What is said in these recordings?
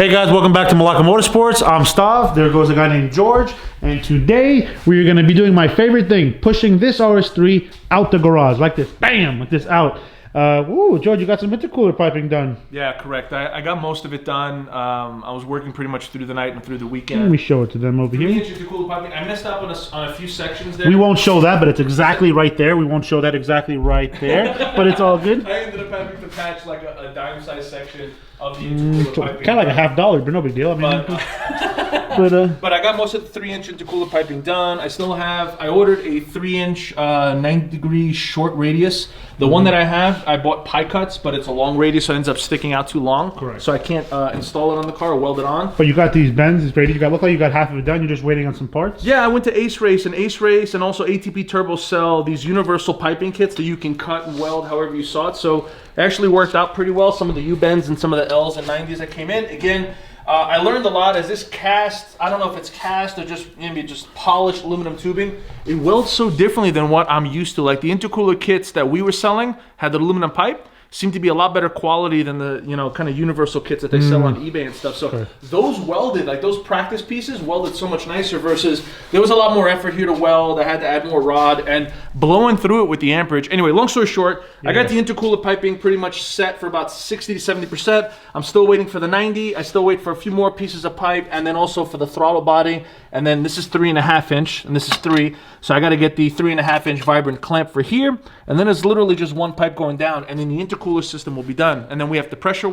Hey guys, welcome back to Malaka MotorSports. I'm Stav. There goes a guy named George. And today we're going to be doing my favorite thing, pushing this RS3 out the garage like this. Bam! With this out. Ooh, George, you got some intercooler piping done. Yeah, correct. I got most of it done. I was working pretty much through the night and through the weekend. Let me show it to them over here. 3-inch intercooler piping. I messed up on a few sections there. We won't show that, but it's exactly right there. We won't show that exactly right there, but it's all good. I ended up having to patch like a dime-sized section of the intercooler piping. Kind of like a $50, but no big deal. I mean, but I got most of the 3-inch intercooler piping done. I ordered a 3-inch 90-degree short radius. The one that I have, I bought pie cuts, but it's a long radius, so it ends up sticking out too long. Correct. So I can't install it on the car or weld it on. But you got these bends, this radius. Look like you got half of it done. You're just waiting on some parts. Yeah, I went to Ace Race and also ATP Turbo sell these universal piping kits that you can cut and weld however you saw it. So it actually worked out pretty well. Some of the U bends and some of the L's and 90s that came in. Again, I learned a lot as this cast, I don't know if it's cast or just maybe just polished aluminum tubing. It welds so differently than what I'm used to. Like the intercooler kits that we were selling had the aluminum pipe. Seemed to be a lot better quality than the, you know, kind of universal kits that they sell on eBay and stuff. So those welded, like those practice pieces welded so much nicer versus there was a lot more effort here to weld. I had to add more rod and blowing through it with the amperage. Anyway, long story short, I got the intercooler piping pretty much set for about 60 to 70%. I'm still waiting for the 90. I still wait for a few more pieces of pipe and then also for the throttle body. And then this is 3.5 inch and this is 3. So I got to get the 3.5 inch vibrant clamp for here. And then it's literally just one pipe going down and then the intercooler system will be done. And then we have to pressure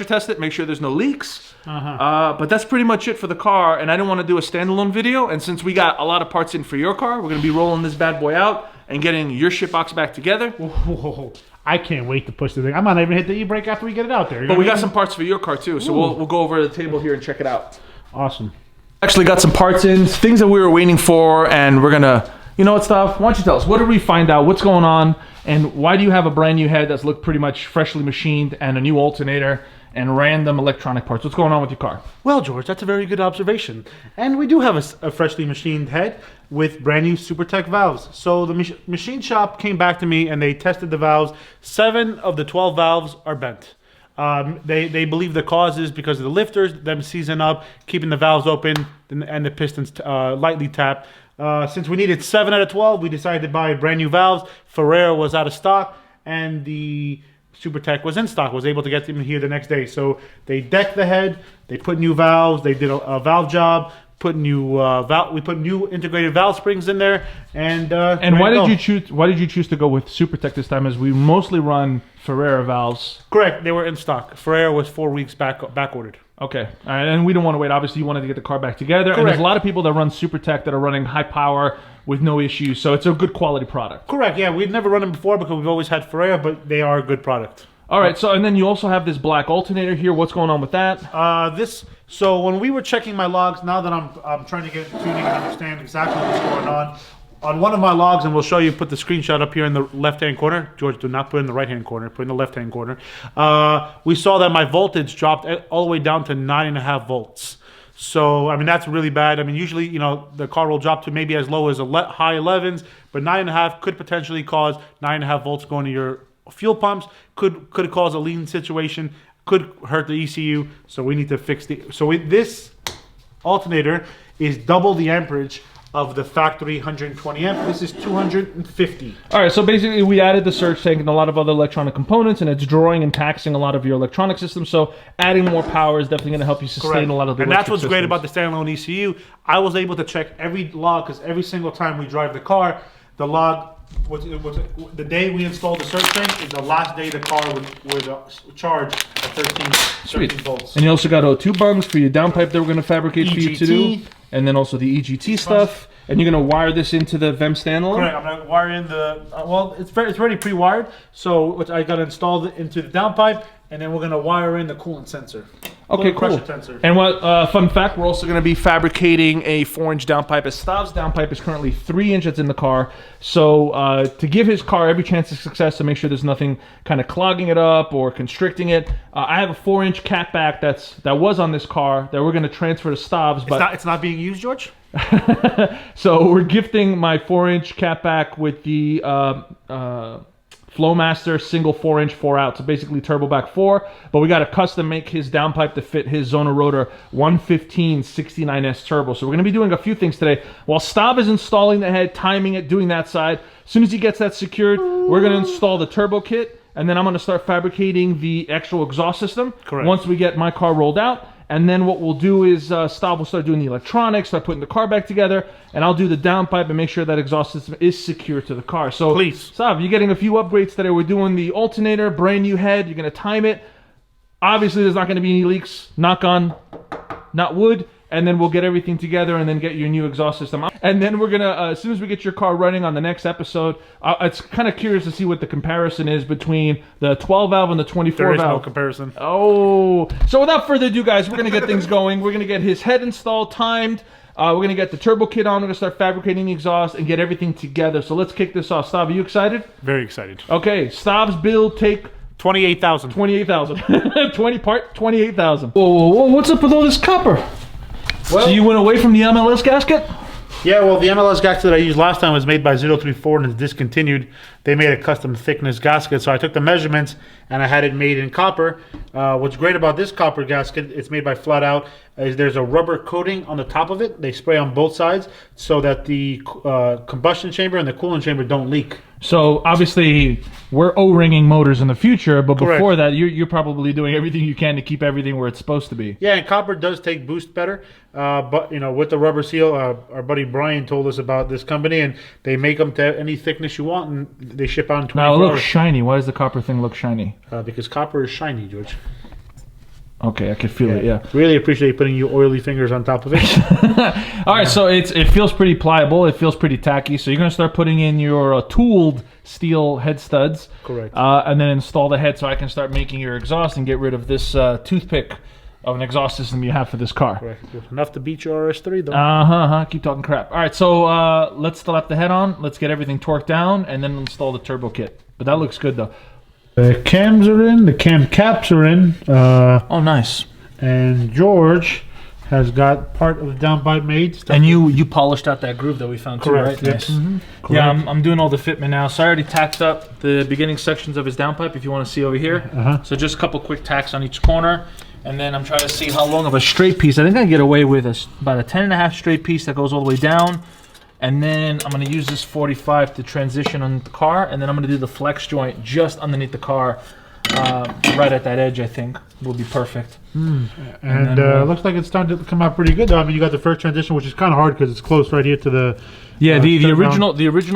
test it, make sure there's no leaks. But that's pretty much it for the car. And I didn't want to do a standalone video. And since we got a lot of parts in for your car, we're going to be rolling this bad boy out and getting your shit box back together. Whoa. I can't wait to push the thing. I might not even hit the e-brake after we get it out there. But we got some parts for your car too. So we'll go over the table here and check it out. Awesome. Actually got some parts in, things that we were waiting for, and we're gonna, you know what, stuff. Why don't you tell us, what did we find out, what's going on, and why do you have a brand new head that's looked pretty much freshly machined and a new alternator and random electronic parts? What's going on with your car? Well, George, that's a very good observation. And we do have a freshly machined head with brand new SuperTech valves. So the machine shop came back to me and they tested the valves. 7 of the 12 valves are bent. They believe the cause is because of the lifters, them seizing up, keeping the valves open, and the pistons lightly tapped. Since we needed 7 out of 12, we decided to buy brand new valves. Ferrera was out of stock, and the SuperTech was in stock, was able to get them here the next day. So they decked the head, they put new valves, they did a valve job, we put new integrated valve springs in there, and why did you choose to go with SuperTech this time, as we mostly run Ferrera valves? Correct, they were in stock. Ferrera was 4 weeks back ordered. Okay, all right, and we don't want to wait. Obviously, you wanted to get the car back together. Correct. And there's a lot of people that run SuperTech that are running high power with no issues, so it's a good quality product. Correct, yeah, we'd never run them before because we've always had Ferrera, but they are a good product. All right, so and then you also have this black alternator here. What's going on with that? So when we were checking my logs, now that I'm trying to get tuning and understand exactly what's going on one of my logs, and we'll show you, put the screenshot up here in the left-hand corner. George, do not put it in the right-hand corner, put it in the left-hand corner. We saw that my voltage dropped all the way down to 9.5 volts. So, I mean, that's really bad. I mean, usually, you know, the car will drop to maybe as low as high 11s, but 9.5 could potentially cause 9.5 volts going to your fuel pumps, could cause a lean situation, could hurt the ECU. So we need to fix this alternator is double the amperage of the factory 120 amp. This is 250. All right, so basically we added the surge tank and a lot of other electronic components, and it's drawing and taxing a lot of your electronic system. So adding more power is definitely going to help you sustain a lot of the. And that's what's great about the standalone ECU. I was able to check every log because every single time we drive the car, the log. The day we installed the surge tank is the last day the car would charge at 13 volts. And you also got 2 bungs for your downpipe that we're going to fabricate for you to do. And then also the EGT stuff. And you're going to wire this into the VEM standalone? Correct. I'm going to wire in the... well, it's already pre-wired. So I got to install it into the downpipe. And then we're going to wire in the coolant sensor. Okay, cool. And what fun fact, we're also going to be fabricating a 4-inch downpipe. As Stav's downpipe is currently 3-inch that's in the car. So to give his car every chance of success, to make sure there's nothing kind of clogging it up or constricting it, I have a 4-inch catback that was on this car that we're going to transfer to Stav's. But it's not being used, George? So we're gifting my 4-inch catback with the Flowmaster single 4-inch 4-out, so basically turbo back 4, but we got to custom make his downpipe to fit his Zona Rotor 115 69S turbo. So we're going to be doing a few things today. While Stav is installing the head, timing it, doing that side, as soon as he gets that secured, we're going to install the turbo kit, and then I'm going to start fabricating the actual exhaust system. Correct. Once we get my car rolled out. And then what we'll do is Stav will start doing the electronics, start putting the car back together, and I'll do the downpipe and make sure that exhaust system is secure to the car. So, please, Stav, you're getting a few upgrades today. We're doing the alternator, brand new head. You're going to time it. Obviously, there's not going to be any leaks. Knock on, not wood. And then we'll get everything together and then get your new exhaust system. And then we're going to, as soon as we get your car running on the next episode, it's kind of curious to see what the comparison is between the 12 valve and the 24 there is valve. no comparison. Oh, so without further ado, guys, we're going to get things going. We're going to get his head installed, timed. We're going to get the turbo kit on. We're going to start fabricating the exhaust and get everything together. So let's kick this off. Stav, are you excited? Very excited. Okay, Stav's build, take 28,000. 28,000. 28,000. Whoa, what's up with all this copper? Well, so you went away from the MLS gasket? Yeah, well, the MLS gasket that I used last time was made by 034 and is discontinued. They made a custom thickness gasket, so I took the measurements and I had it made in copper. What's great about this copper gasket, it's made by Flat Out, is there's a rubber coating on the top of it. They spray on both sides so that the combustion chamber and the coolant chamber don't leak. So obviously we're O-ringing motors in the future, but Correct. Before that you're probably doing everything you can to keep everything where it's supposed to be. Yeah, and copper does take boost better, but you know, with the rubber seal, our buddy Brian told us about this company, and they make them to any thickness you want, and they ship out in 24 Now it looks hours. shiny. Why does the copper thing look shiny? Because copper is shiny, George. Okay, I could feel it. Yeah. Really appreciate you putting your oily fingers on top of it. All right, so it feels pretty pliable. It feels pretty tacky. So you're gonna start putting in your tooled steel head studs. Correct. And then install the head so I can start making your exhaust and get rid of this toothpick of an exhaust system you have for this car. Correct. Enough to beat your RS3 though. Keep talking crap. All right, so let's slap the head on. Let's get everything torqued down and then install the turbo kit. But that looks good though. The cams are in. The cam caps are in. Oh, nice. And George has got part of the downpipe made. And you polished out that groove that we found too, Correct. right? Yep. Nice. Mm-hmm. Yeah, I'm doing all the fitment now. So I already tacked up the beginning sections of his downpipe, if you want to see over here. So just a couple quick tacks on each corner. And then I'm trying to see how long of a straight piece. I think I can get away with about a 10.5 straight piece that goes all the way down. And then I'm going to use this 45 to transition on the car. And then I'm going to do the flex joint just underneath the car, right at that edge, I think. Will be perfect. And looks like it's starting to come out pretty good though. I mean, you got the first transition, which is kind of hard because it's close right here to the... Yeah, the original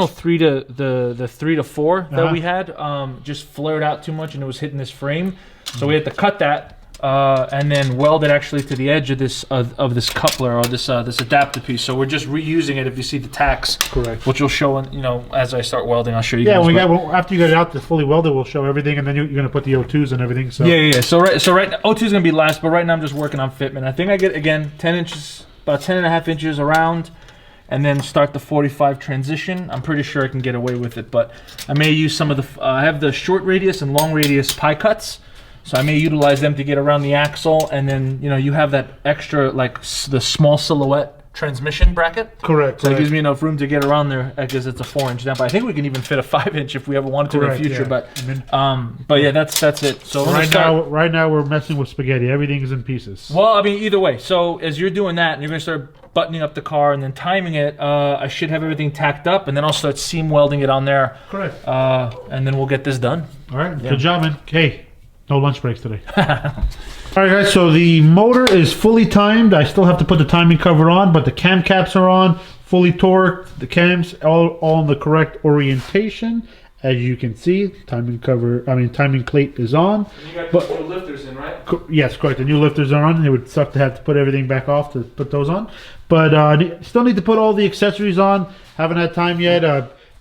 3 to the 3 to 4 that we had just flared out too much and it was hitting this frame. So we had to cut that. And then weld it actually to the edge of this coupler or this adapter piece. So we're just reusing it. If you see the tacks, correct, which will show, as I start welding, I'll show you. Yeah, guys. after you get it out to fully welded, we'll show everything, and then you're gonna put the O2s and everything. So yeah. So right, O2 is gonna be last, but right now I'm just working on fitment. I think I get again 10 inches, about 10.5 inches around, and then start the 45 transition. I'm pretty sure I can get away with it, but I may use some of the. I have the short radius and long radius pie cuts. So I may utilize them to get around the axle, and then you have that extra the small silhouette transmission bracket. Correct. So it gives me enough room to get around there because it's a 4-inch down. But I think we can even fit a 5-inch if we ever wanted to in the future. Yeah. But yeah, that's it. So right now we're messing with spaghetti. Everything is in pieces. Well, I mean, either way. So as you're doing that, and you're gonna start buttoning up the car and then timing it, I should have everything tacked up, and then I'll start seam welding it on there. Correct. And then we'll get this done. All right. Yeah. Good job, man. Hey. No lunch breaks today. All right, guys, so the motor is fully timed. I still have to put the timing cover on, but the cam caps are on, fully torqued. The cams all in the correct orientation. As you can see, timing plate is on. You got the new lifters in, right? Yes, correct. The new lifters are on. It would suck to have to put everything back off to put those on. But still need to put all the accessories on. Haven't had time yet.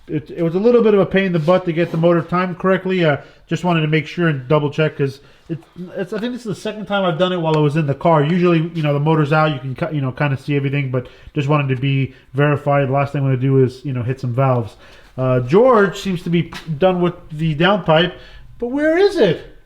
It was a little bit of a pain in the butt to get the motor timed correctly. Just wanted to make sure and double check because I think this is the second time I've done it while I was in the car. Usually, the motor's out, you can kind of see everything, but just wanted to be verified. The last thing I'm going to do is hit some valves. George seems to be done with the downpipe, but where is it?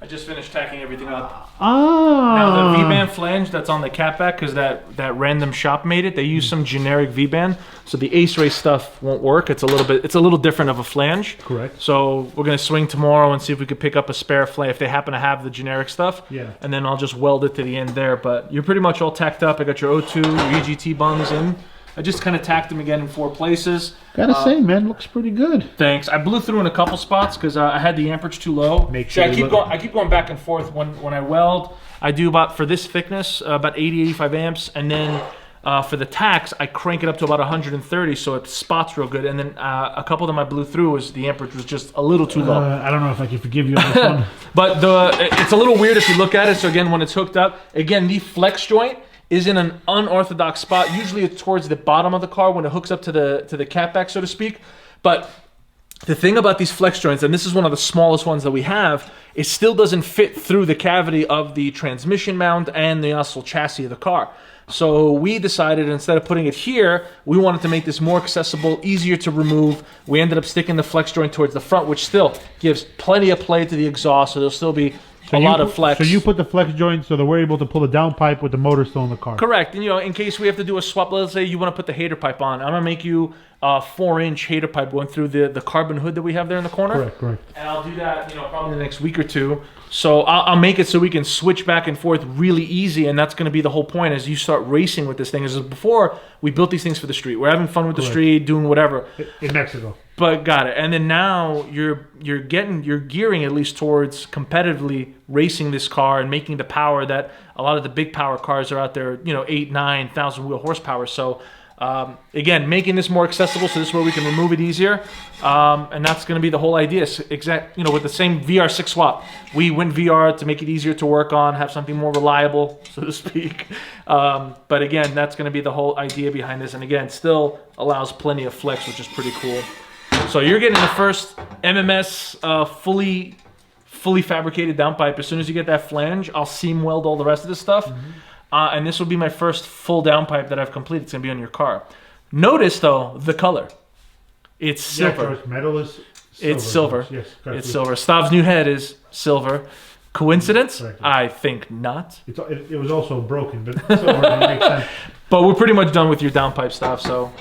I just finished tacking everything up. Ah. Now the V-band flange that's on the catback, because that random shop made it, they use some generic V-band, so the Ace Race stuff won't work. It's a little different of a flange. Correct. So we're gonna swing tomorrow and see if we could pick up a spare flange if they happen to have the generic stuff. Yeah. And then I'll just weld it to the end there. But you're pretty much all tacked up. I got your O2, your EGT bungs in. I just kind of tacked them again in 4 places. Gotta say, man, looks pretty good. Thanks. I blew through in a couple spots because I had the amperage too low. Make sure I keep going back and forth when I weld. I do about, for this thickness, about 80, 85 amps, and then for the tacks, I crank it up to about 130, so it spots real good. And then a couple of them I blew through was the amperage was just a little too low. I don't know if I can forgive you on this one. But it's a little weird if you look at it. So again, when it's hooked up, again, the flex joint is in an unorthodox spot. Usually it's towards the bottom of the car when it hooks up to the catback, so to speak. But the thing about these flex joints, and this is one of the smallest ones that we have, it still doesn't fit through the cavity of the transmission mount and the also chassis of the car. So we decided, instead of putting it here, we wanted to make this more accessible, easier to remove. We ended up sticking the flex joint towards the front, which still gives plenty of play to the exhaust, so there'll still be a lot of flex. So you put the flex joint so that we're able to pull the downpipe with the motor still in the car. Correct. And in case we have to do a swap, let's say you want to put the hater pipe on. I'm gonna make you a 4-inch hater pipe going through the carbon hood that we have there in the corner. Correct. And I'll do that, probably in the next week or two. So I'll make it so we can switch back and forth really easy, and that's going to be the whole point as you start racing with this thing. As before, we built these things for the street. We're having fun with the street, doing whatever. In Mexico. But got it. And then now you're gearing at least towards competitively racing this car and making the power that a lot of the big power cars are out there, 8,000, 9,000 wheel horsepower. So again, making this more accessible, so this way we can remove it easier, and that's going to be the whole idea. With the same VR6 swap, we went VR to make it easier to work on, have something more reliable, so to speak. But again, that's going to be the whole idea behind this, and again, still allows plenty of flex, which is pretty cool. So you're getting the first MMS fully fabricated downpipe. As soon as you get that flange, I'll seam weld all the rest of this stuff. And this will be my first full downpipe that I've completed. It's going to be on your car. Notice, though, the color. It's silver. Yeah, metal is silver. It's silver. Yes, it's silver. Stav's new head is silver. Coincidence? Correct. I think not. It was also broken, but silver makes sense. But we're pretty much done with your downpipe stuff, so...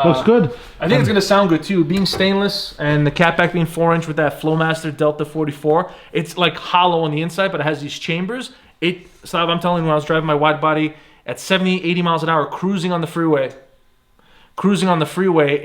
Looks good. I think it's going to sound good, too. Being stainless and the catback being 4-inch with that Flowmaster Delta 44, it's like hollow on the inside, but it has these chambers. Stav, I'm telling you, when I was driving my wide body at 70, 80 miles an hour, cruising on the freeway,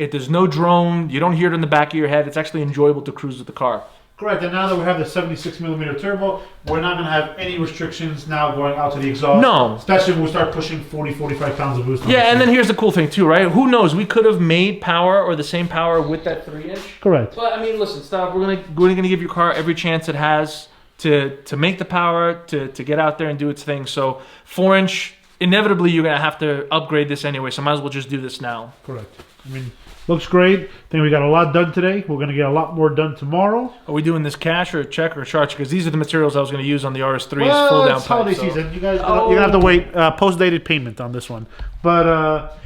there's no drone, you don't hear it in the back of your head. It's actually enjoyable to cruise with the car. Correct, and now that we have the 76mm turbo, we're not going to have any restrictions now going out to the exhaust. No. Especially when we start pushing 40, 45 pounds of boost. Yeah, and then here's the cool thing too, right? Who knows? We could have made power or the same power with that 3-inch. Correct. But I mean, listen, Stav, we're gonna give your car every chance it has to make the power, to get out there and do its thing. So 4-inch, inevitably you're gonna have to upgrade this anyway, so might as well just do this now. Correct. I mean, looks great. I think we got a lot done today. We're going to get a lot more done tomorrow. Are we doing this cash or a check or a charge? Because these are the materials I was going to use on the RS3's well, full down it's holiday pipe. season. You guys, you're going to have to wait post-dated payment on this one. But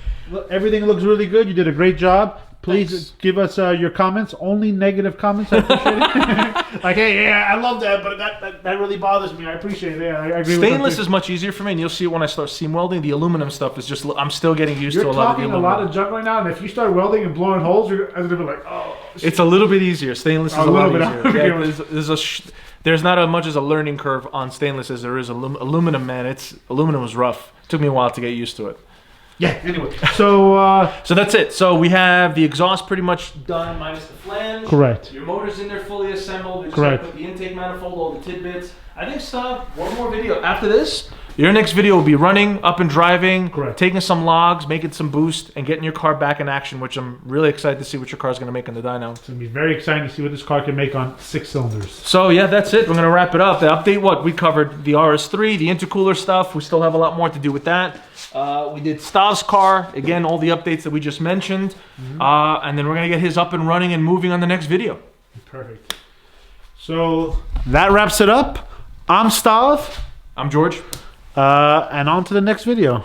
everything looks really good. You did a great job. Please give us your comments. Only negative comments. I appreciate it. Like, hey, yeah, I love that, but that really bothers me. I appreciate it. Yeah, I agree with Stainless is much easier for me, and you'll see it when I start seam welding. The aluminum stuff is just, I'm still getting used to a lot of the aluminum. You're talking a lot of junk right now, and if you start welding and blowing holes, you're going to be like, oh. It's a little bit easier. Stainless is a lot easier. Yeah, there's not as much as a learning curve on stainless as there is aluminum, man. Aluminum was rough. It took me a while to get used to it. Yeah, anyway. So that's it. So we have the exhaust pretty much done minus the flange. Correct. Your motor's in there fully assembled. We just Correct. put the intake manifold, all the tidbits. I think, Stav, one more video. After this, your next video will be running, up and driving, Correct. taking some logs, making some boost, and getting your car back in action, which I'm really excited to see what your car's going to make on the dyno. It's going to be very exciting to see what this car can make on 6 cylinders. So yeah, that's it. We're going to wrap it up. The update, we covered the RS3, the intercooler stuff. We still have a lot more to do with that. We did Stav's car. Again, all the updates that we just mentioned. And then we're going to get his up and running and moving on the next video. Perfect. So that wraps it up. I'm Stav. I'm George. And on to the next video.